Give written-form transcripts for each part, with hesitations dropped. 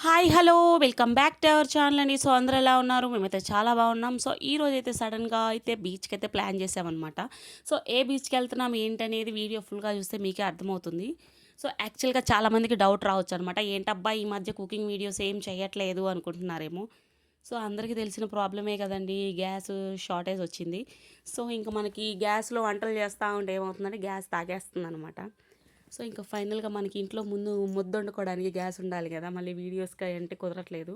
Hi hello welcome back to our channel అండి. So అందరూ ఎలా ఉన్నారు? మేమైతే చాలా బాగున్నాం. సో ఈరోజైతే సడన్గా అయితే బీచ్కి అయితే ప్లాన్ చేసామన్నమాట. సో ఏ బీచ్కి వెళ్తున్నాం ఏంటనేది వీడియో ఫుల్గా చూస్తే మీకే అర్థమవుతుంది. సో యాక్చువల్గా చాలామందికి డౌట్ రావచ్చు అనమాట, ఏంటబ్బా ఈ మధ్య కుకింగ్ వీడియోస్ ఏం చేయట్లేదు అనుకుంటున్నారేమో. సో అందరికీ తెలిసిన ప్రాబ్లమే కదండి, గ్యాస్ షార్టేజ్ వచ్చింది. సో ఇంకా మనకి గ్యాస్లో వంటలు చేస్తూ ఉంటే ఏమవుతుందంటే గ్యాస్ తాగేస్తుంది అనమాట. సో ఇంకా ఫైనల్గా మనకి ఇంట్లో ముందు ముద్ద వండుకోవడానికి గ్యాస్ ఉండాలి కదా, మళ్ళీ వీడియోస్కి అంటే కుదరట్లేదు.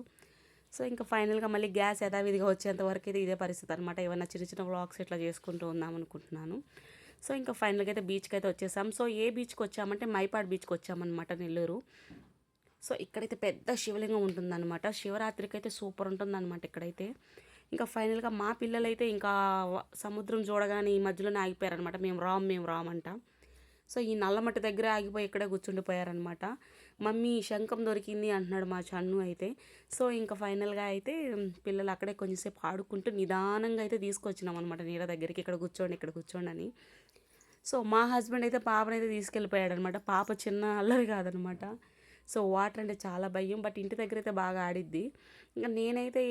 సో ఇంకా ఫైనల్గా మళ్ళీ గ్యాస్ యథావిధిగా వచ్చేంత వరకు అయితే ఇదే పరిస్థితి అనమాట. ఏమైనా చిన్న చిన్న వ్లాగ్స్ ఇట్లా చేసుకుంటూ ఉందాం అనుకుంటున్నాను. సో ఇంకా ఫైనల్గా అయితే బీచ్కి అయితే వచ్చేసాం. సో ఏ బీచ్కి వచ్చామంటే మైపాడ్ బీచ్కి వచ్చామన్నమాట, నెల్లూరు. సో ఇక్కడైతే పెద్ద శివలింగం ఉంటుందన్నమాట. శివరాత్రికి అయితే సూపర్ ఉంటుందన్నమాట ఇక్కడైతే. ఇంకా ఫైనల్గా మా పిల్లలైతే ఇంకా సముద్రం చూడగానే ఈ మధ్యలోనే ఆగిపోయారనమాట, మేము రామంట. సో ఈ నల్లమట్టి దగ్గర ఆగిపోయి ఇక్కడే కూర్చుండిపోయారనమాట. మమ్మీ శంఖం దొరికింది అంటున్నాడు మా చన్ను అయితే. సో ఇంకా ఫైనల్గా అయితే పిల్లలు అక్కడే కొంచెంసేపు ఆడుకుంటూ నిదానంగా అయితే తీసుకొచ్చినాం అనమాట నీళ్ళ దగ్గరికి, ఇక్కడ కూర్చోండి అని. సో మా హస్బెండ్ అయితే పాపనైతే తీసుకెళ్ళిపోయాడు అనమాట. పాప చిన్న అల్లరి కాదనమాట. సో వాటర్ అంటే చాలా భయం, బట్ ఇంటి దగ్గర అయితే బాగా ఆడిద్ది. ఇంకా నేనైతే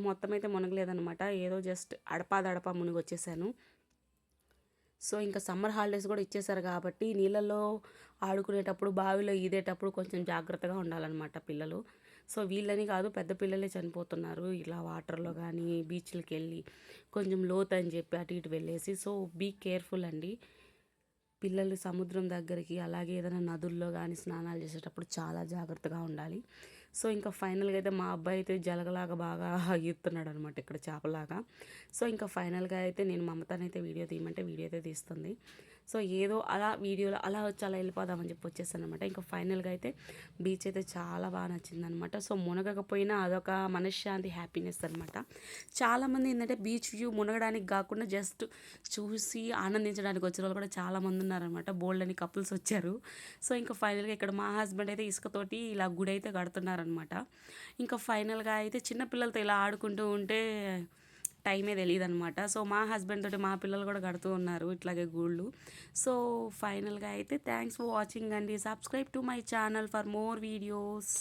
మొత్తం అయితే మునగలేదనమాట, ఏదో జస్ట్ అడపా మునిగి వచ్చేసాను. సో ఇంకా సమ్మర్ హాలిడేస్ కూడా ఇచ్చేసారు కాబట్టి నీళ్ళల్లో ఆడుకునేటప్పుడు బావిలో ఈదేటప్పుడు కొంచెం జాగ్రత్తగా ఉండాలన్నమాట పిల్లలు. సో వీళ్ళని కాదు, పెద్ద పిల్లలే చనిపోతున్నారు ఇలా వాటర్లో కానీ బీచ్లకి వెళ్ళి కొంచెం లోతు అని చెప్పి అటు ఇటు వెళ్ళేసి. సో బీ కేర్ఫుల్ అండి. పిల్లలు సముద్రం దగ్గరికి అలాగే ఏదైనా నదుల్లో కానీ స్నానాలు చేసేటప్పుడు చాలా జాగ్రత్తగా ఉండాలి. సో ఇంకా ఫైనల్గా అయితే మా అబ్బాయి అయితే జలగలాగా బాగా ఈదుతున్నాడు అనమాట ఇక్కడ చేపలాగా. సో ఇంకా ఫైనల్గా అయితే నేను మమతనైతే వీడియో తీయమంటే వీడియో అయితే తీస్తుంది. సో ఏదో అలా వీడియోలో అలా వచ్చి అలా వెళ్ళిపోదామని చెప్పి వచ్చేసాను అనమాట. ఇంకా ఫైనల్గా అయితే బీచ్ అయితే చాలా బాగా నచ్చిందనమాట. సో మునగకపోయినా అదొక మనశ్శాంతి, హ్యాపీనెస్ అనమాట. చాలామంది ఏంటంటే బీచ్ వ్యూ మునగడానికి కాకుండా జస్ట్ చూసి ఆనందించడానికి వచ్చిన వాళ్ళు కూడా చాలామంది ఉన్నారనమాట. బోల్డ్ అని కపుల్స్ వచ్చారు. సో ఇంకా ఫైనల్గా ఇక్కడ మా హస్బెండ్ అయితే ఇసుకతోటి ఇలా గుడి అయితే కడుతున్నారనమాట. ఇంకా ఫైనల్గా అయితే చిన్నపిల్లలతో ఇలా ఆడుకుంటూ ఉంటే టైమే తెలియదు అనమాట. సో మా హస్బెండ్ తోటి మా పిల్లలు కూడా కడుతూ ఉన్నారు ఇట్లాగే గూళ్ళు. సో ఫైనల్గా అయితే థ్యాంక్స్ ఫర్ వాచింగ్ అండి. Subscribe to my channel for more videos.